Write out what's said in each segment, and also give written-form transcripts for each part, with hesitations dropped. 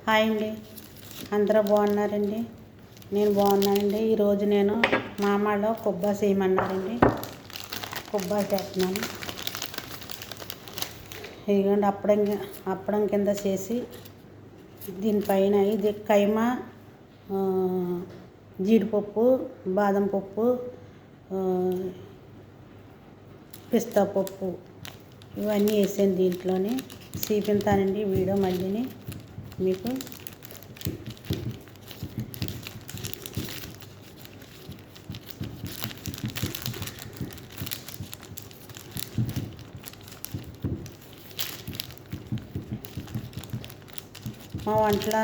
Hi అండి, అందరూ బాగున్నారండి? నేను బాగున్నానండి. ఈరోజు నేను మామలో కొబ్బాసి వేయమన్నారండి. కొబ్బాసి వేస్తున్నాను. ఇదిగోండి అప్పడం కింద చేసి దీనిపైన ఇది కైమా, జీడిపప్పు, బాదం పప్పు, పిస్తా పప్పు ఇవన్నీ వేసాను. దీంట్లోనే చూపిస్తానండి వీడియో మళ్ళీని మీకు. మా వంటలో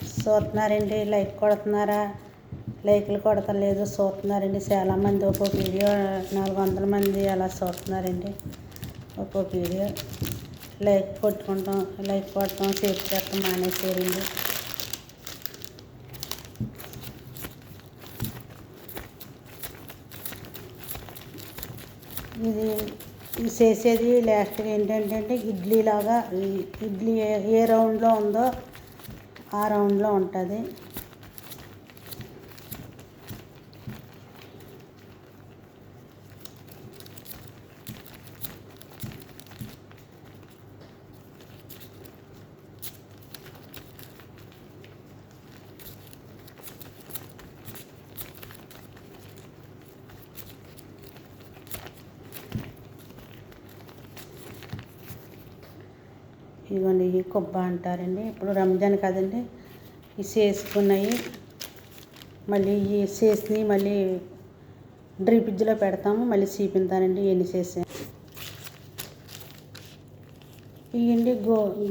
చూస్తున్నారండి, లైక్ కొడుతున్నారా? లైక్లు కొడతలేదు, చూస్తున్నారండి చాలామంది. ఒక్కొక్క వీడియో 400 మంది అలా చూస్తున్నారండి. ఒక్కొక్క వీడియో లైక్ కొట్టడం షేర్ చేయడం మానేసారండి. ఇది చేసేది లాస్ట్గా ఏంటంటే ఇడ్లీలాగా, ఇడ్లీ ఏ రౌండ్లో ఉందో ఆ రౌండ్లో ఉంటుంది. ఇదిగోండి ఇవి కొబ్బా అంటారండి. ఇప్పుడు రంజాన్ కదండి, ఇవి చేసుకున్నాయి మళ్ళీ ఇవి చేసినవి మళ్ళీ డ్రీ ఫ్రిడ్జ్లో పెడతాము. మళ్ళీ చూపిస్తానండి ఎన్ని చేసాను. ఇవండి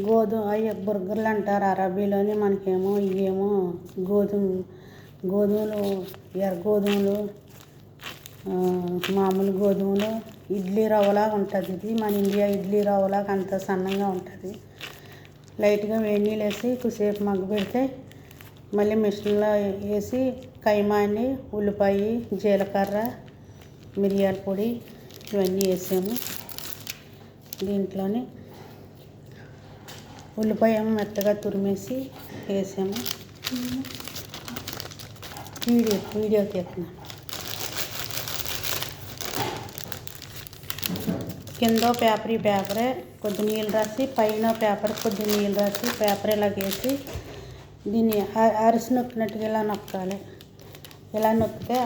గోధుమ అవి బుర్గర్లు అంటారు అరబీలోని. మనకేమో ఇవేమో గోధుమలు, ఎర్ర గోధుమలు, మామూలు గోధుమలు, ఇడ్లీ రవ్వలాగా ఉంటుంది. ఇది మన ఇండియా ఇడ్లీ రవ్వలాగా అంత సన్నంగా ఉంటుంది. లైట్గా వేడి నీళ్ళు వేసి కొద్దిసేపు మగ్గ పెడితే మళ్ళీ మిషన్లో వేసి కైమాని, ఉల్లిపాయ, జీలకర్ర, మిరియాల పొడి ఇవన్నీ వేసాము. దీంట్లోని ఉల్లిపాయ మెత్తగా తురిమేసి వేసాము. వీడియో తీస్తున్నాను. కింద పేపరే కొద్ది నీళ్ళు రాసి, పైన పేపర్ కొద్ది నీళ్ళు రాసి, పేపర్ ఇలాగేసి దీన్ని అరిసి నొక్కినట్టుగా ఇలా నొక్కాలి. ఇలా నొక్కితే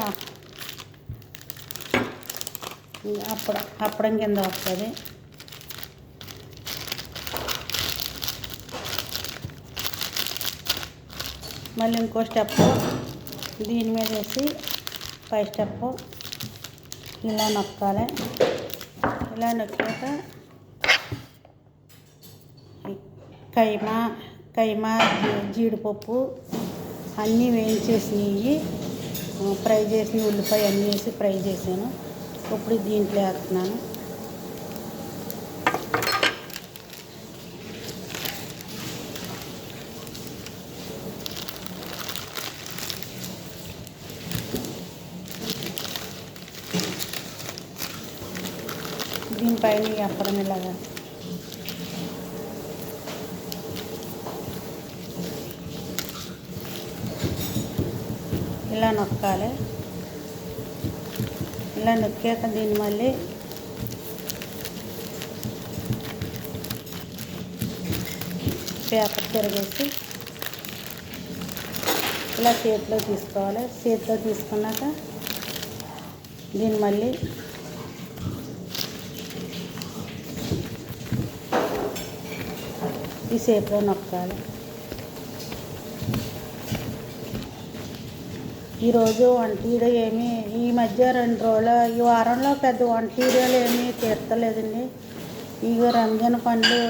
అప్పడం కింద వస్తుంది. మళ్ళీ ఇంకో స్టెప్ దీని మీద వేసి పై స్టెప్ ఇలా నొక్కాలి. ఇలా నొక్కాక కైమా, జీడిపప్పు అన్నీ వేయించేసినవి, ఫ్రై చేసిన ఉల్లిపాయ అన్నీ వేసి ఫ్రై చేసాను. ఇప్పుడు దీంట్లో వేస్తున్నాను. దీనిపైన అప్పడం ఇలాగా ఇలా నొక్కాలి. ఇలా నొక్కాక దీన్ని మళ్ళీ పేపర్ తిరిగేసి ఇలా చేతిలో తీసుకోవాలి. చేతిలో తీసుకున్నాక దీన్ని మళ్ళీ ఈ షేప్లో నొక్కాలి. ఈరోజు వంట వీడియో ఈ మధ్య 2 రోజులు, ఈ వారంలో పెద్ద వంట వీడియోలు ఏమీ తీర్చలేదండి. ఇక రంజాన్ పనులు,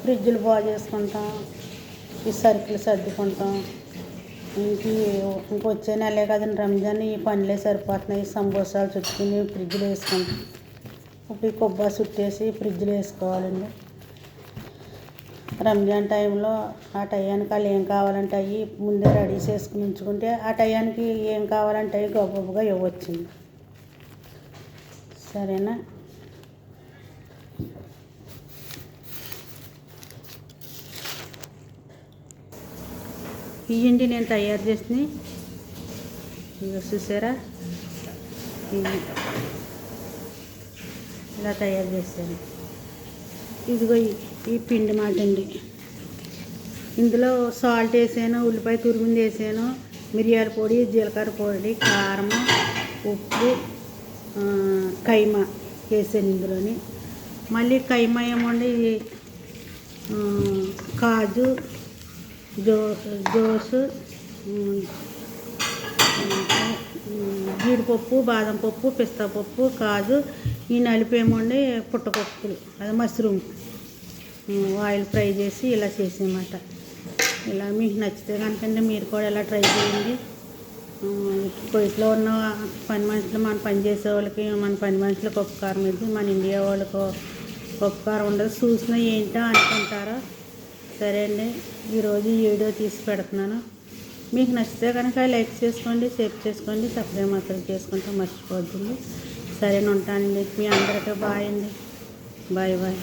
ఫ్రిడ్జ్లు బాగు చేసుకుంటాం, ఈ సరుకులు సర్దుకుంటాం. ఇంకొచ్చే నెలే కదండి రంజాన్. ఈ పనులే సరిపోతున్నాయి. సమోసాలు చుట్టుకుని ఫ్రిడ్జ్లో వేసుకుంటాం. ఇప్పుడు ఈ కొబ్బరి చుట్టేసి ఫ్రిడ్జ్లో వేసుకోవాలండి. రంజాన్ టైంలో ఆ టయానికి వాళ్ళు ఏం కావాలంటే అవి ముందే రెడీ చేసుకుని ఉంచుకుంటే ఆ టయానికి ఏం కావాలంటే అవి గొప్పగా ఇవ్వచ్చండి. సరేనా? ఇవ్వండి నేను తయారు చేసినవి. ఇక చూసారా, ఇవి ఇలా తయారు చేశాను. ఇదిగో ఈ పిండి మాట అండి. ఇందులో సాల్ట్ వేసాను, ఉల్లిపాయ తురిమింది వేసాను, మిరియాల పొడి, జీలకర్ర పొడి, కారం, ఉప్పు, కైమా వేసాను ఇందులోని. మళ్ళీ కైమా ఏమండి కాజు, జోసు, జీడిపప్పు, బాదం పప్పు, పిస్తా పప్పు, కాజు, ఈ నలిపేమండి పుట్టపప్పులు, అది మష్రూమ్ ఆయిల్ ఫ్రై చేసి ఇలా చేసేమాట. ఇలా మీకు నచ్చితే కనుకండి మీరు కూడా ఇలా ట్రై చేయండి. కువైట్లో ఉన్న పని మనుషులు, మన పని చేసే వాళ్ళకి, మన పని మనుషులకు ఉపకారం ఇది, మన ఇండియా వాళ్ళకు ఉపకారం ఉండదు. చూసినా ఏంటో అనుకుంటారా. సరే అండి, ఈరోజు ఈ వీడియో తీసి పెడుతున్నాను. మీకు నచ్చితే కనుక లైక్ చేసుకోండి, షేర్ చేసుకోండి, సబ్స్క్రైబ్ మాత్రం చేసుకుంటే మర్చిపోద్దు. సరే ఉంటానండి. మీ అందరికీ బాయ్ అండి. Bye bye.